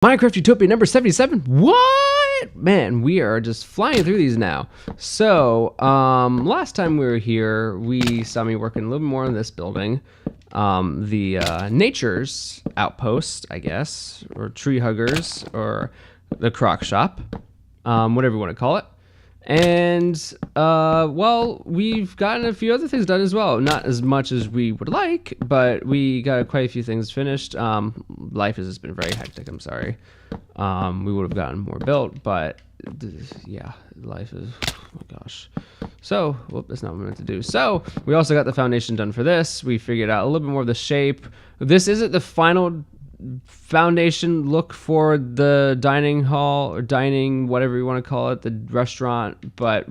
Minecraft Utopia number 77. What? Man, we are just flying through these now. So, last time we were here, we saw me working a little more on this building. The Nature's Outpost, I guess, or Treehuggers, or the Croc Shop, whatever you want to call it. And, well, we've gotten a few other things done as well. Not as much as we would like, but we got quite a few things finished. Life has just been very hectic, I'm sorry. We would have gotten more built, but, yeah, life is, oh my gosh. So, well, that's not what we meant to do. So, we also got the foundation done for this. We figured out a little bit more of the shape. This isn't the final foundation look for the dining hall or dining, whatever you want to call it, the restaurant, but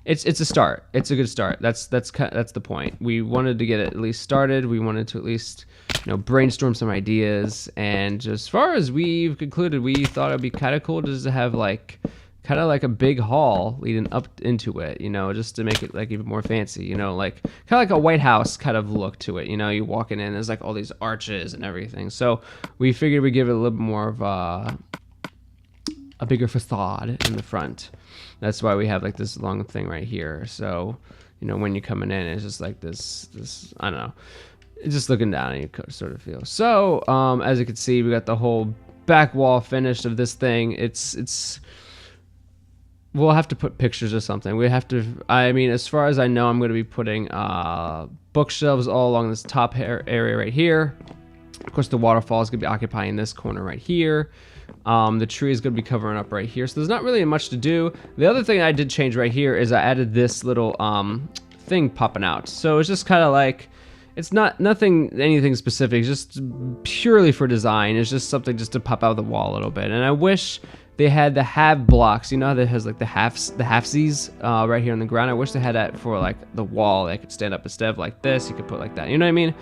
it's a start. It's a good start. That's the point. We wanted to get it at least started. We wanted to at least, brainstorm some ideas, and just as far as we've concluded, we thought it'd be kind of cool just to have kind of like a big hall leading up into it, just to make it like even more fancy, like kind of like a White House kind of look to it. You walking in, there's like all these arches and everything. So we figured we'd give it a little bit more of a bigger facade in the front. That's why we have like this long thing right here. So, when you're coming in, it's just like this, I don't know, it's just looking down and you sort of feel. So, as you can see, we got the whole back wall finished of this thing. We'll have to put pictures or something. We have to, I mean, as far as I know, I'm going to be putting bookshelves all along this top area right here. Of course, the waterfall is going to be occupying this corner right here. The tree is going to be covering up right here. So there's not really much to do. The other thing I did change right here is I added this little thing popping out. So it's just kind of like, it's not anything specific, just purely for design. It's just something just to pop out of the wall a little bit. And I wish they had the half blocks, how that has like the halfsies right here on the ground. I wish they had that for like the wall. They could stand up instead of like this. You could put like that. You know what I mean?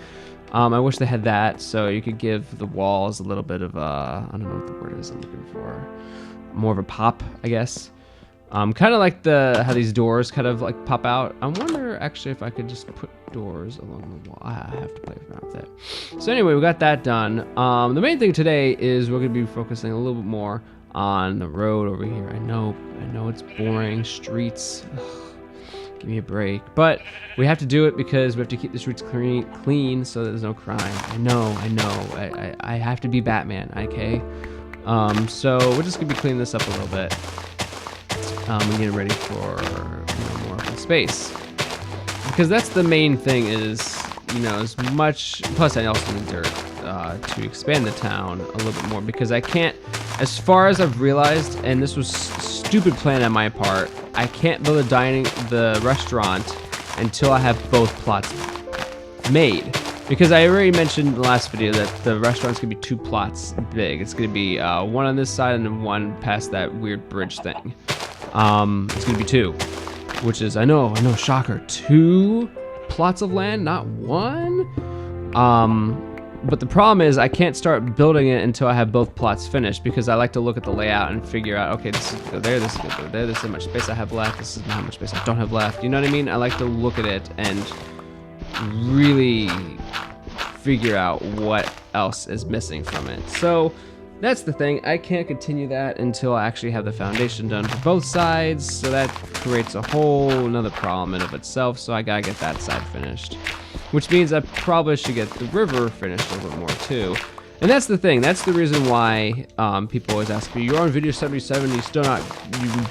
I wish they had that, so you could give the walls a little bit of I don't know what the word is I'm looking for. More of a pop, I guess. Kind of like how these doors kind of like pop out. I wonder actually if I could just put doors along the wall. I have to play around with it. So anyway, we got that done. The main thing today is we're going to be focusing a little bit more on the road over here. I know it's boring. Streets. Ugh, give me a break. But we have to do it because we have to keep the streets clean so that there's no crime. I know. I have to be Batman, okay? So we're just going to be cleaning this up a little bit. And getting ready for more open space. Because that's the main thing is, as much, plus I also need dirt to expand the town a little bit more, because I can't, as far as I've realized, and this was stupid plan on my part, I can't build the restaurant until I have both plots made. Because I already mentioned in the last video that the restaurant's gonna be 2 plots big. It's gonna be one on this side and then one past that weird bridge thing. It's gonna be 2, which is, I know, shocker, 2 plots of land, not 1. But the problem is I can't start building it until I have both plots finished, because I like to look at the layout and figure out, okay, this is go there, this is go there, this is how much space I have left, this is how much space I don't have left. You know what I mean? I like to look at it and really figure out what else is missing from it. So that's the thing. I can't continue that until I actually have the foundation done for both sides. So that creates a whole another problem in of itself. So I gotta get that side finished, which means I probably should get the river finished a little bit more too. And that's the thing. That's the reason why people always ask me, "You're on video 77. You still not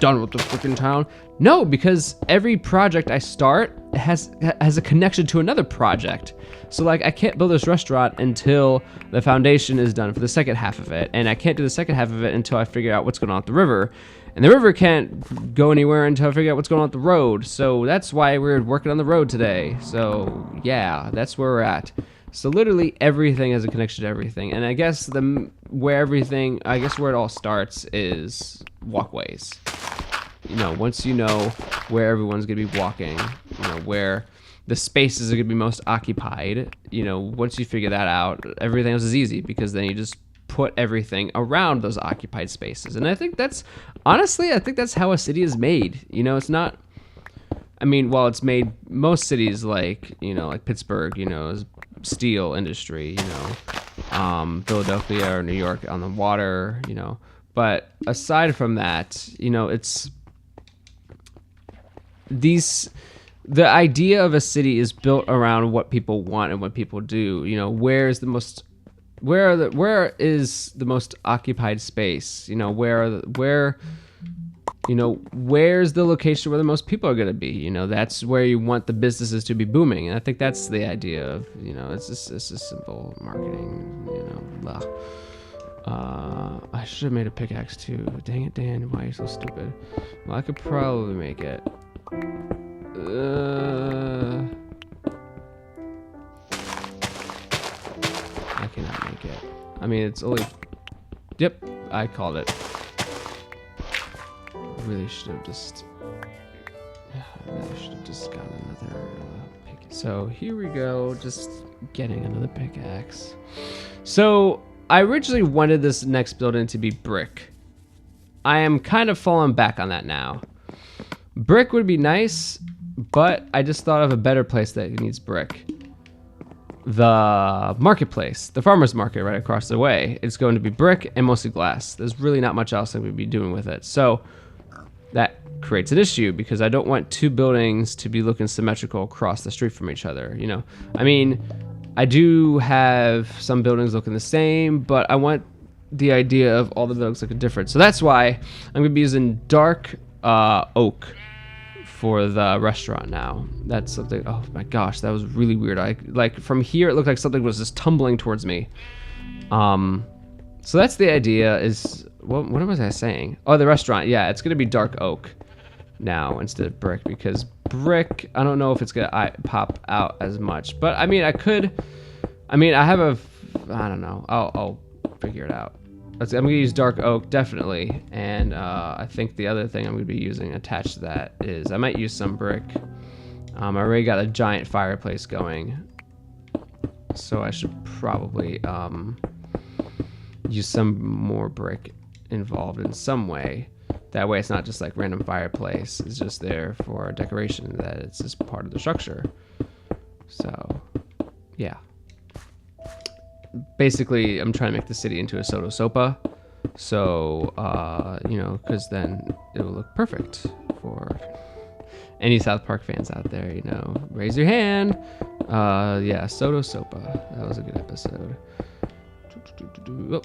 done with the freaking town?" No, because every project I start has a connection to another project. So like I can't build this restaurant until the foundation is done for the second half of it, and I can't do the second half of it until I figure out what's going on with the river. And the river can't go anywhere until I figure out what's going on with the road. So that's why we're working on the road today. So yeah, that's where we're at. So literally everything has a connection to everything. And I guess where it all starts is walkways. Once you know where everyone's gonna be walking, where the spaces are gonna be most occupied, once you figure that out, everything else is easy, because then you just put everything around those occupied spaces. And I think that's how a city is made. It's not, it's made, most cities like Pittsburgh, is steel industry, Philadelphia or New York on the water, you know. But aside from that, you know, it's the idea of a city is built around what people want and what people do. You know, where is the most occupied space? You know, where's the location where the most people are going to be? You know, that's where you want the businesses to be booming. And I think that's the idea of, you know, it's just simple marketing, you know, blah. I should have made a pickaxe too. Dang it, Dan, why are you so stupid? Well, I could probably make it. I cannot make it. I mean, it's only... Yep, I called it. Really should have just gotten another pick. So here we go, just getting another pickaxe. So I originally wanted this next building to be brick. I am kind of falling back on that now. Brick would be nice, but I just thought of a better place that needs brick. The marketplace, the farmer's market right across the way. It's going to be brick and mostly glass. There's really not much else that we'd be doing with it. So that creates an issue because I don't want two buildings to be looking symmetrical across the street from each other. You know, I mean, I do have some buildings looking the same, but I want the idea of all the buildings looking different. So that's why I'm going to be using dark oak for the restaurant now. That's something, oh my gosh, that was really weird. Like from here, it looked like something was just tumbling towards me. So that's the idea is, what was I saying? Oh, the restaurant, yeah, it's gonna be dark oak now instead of brick because brick, I don't know if it's gonna pop out as much, but I mean, I don't know, I'll figure it out. I'm gonna use dark oak definitely, and I think the other thing I'm gonna be using attached to that is I might use some brick. I already got a giant fireplace going, so I should probably use some more brick involved in some way. That way it's not just like random fireplace, it's just there for decoration, that it's just part of the structure. So yeah, basically I'm trying to make the city into a soda sopa, so you know, because then it will look perfect for any South Park fans out there. You know, raise your hand. Yeah, soda sopa, that was a good episode. Oh.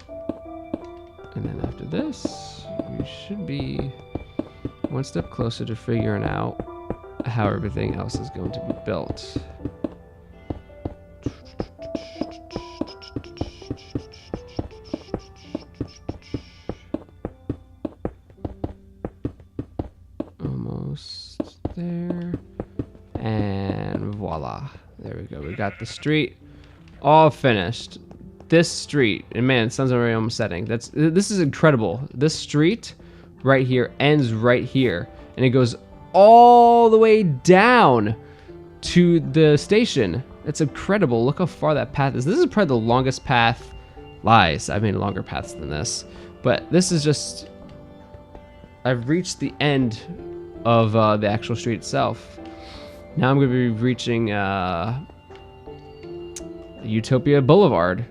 And then after this we should be one step closer to figuring out how everything else is going to be built. Almost there. And voila. There we go. We got the street all finished. This street, and man, the sun's already almost setting. This is incredible. This street right here ends right here, and it goes all the way down to the station. It's incredible. Look how far that path is. This is probably the longest path. Lies. I've made longer paths than this, but this is just, I've reached the end of the actual street itself. Now I'm going to be reaching Utopia Boulevard.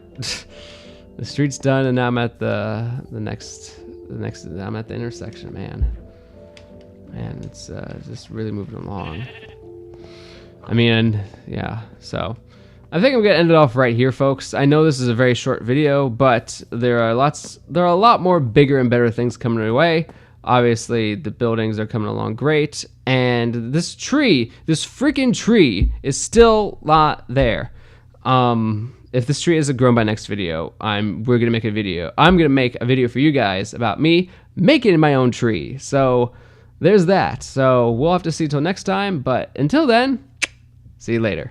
The street's done, and now I'm at the next. I'm at the intersection. Man, it's just really moving along. I mean, yeah. So I think I'm gonna end it off right here, folks. I know this is a very short video, but there are a lot more bigger and better things coming our way. Obviously, the buildings are coming along great, and this freaking tree, is still not there. If this tree isn't grown by next video, we're gonna make a video. I'm gonna make a video for you guys about me making my own tree. So there's that. So we'll have to see till next time, but until then, see you later.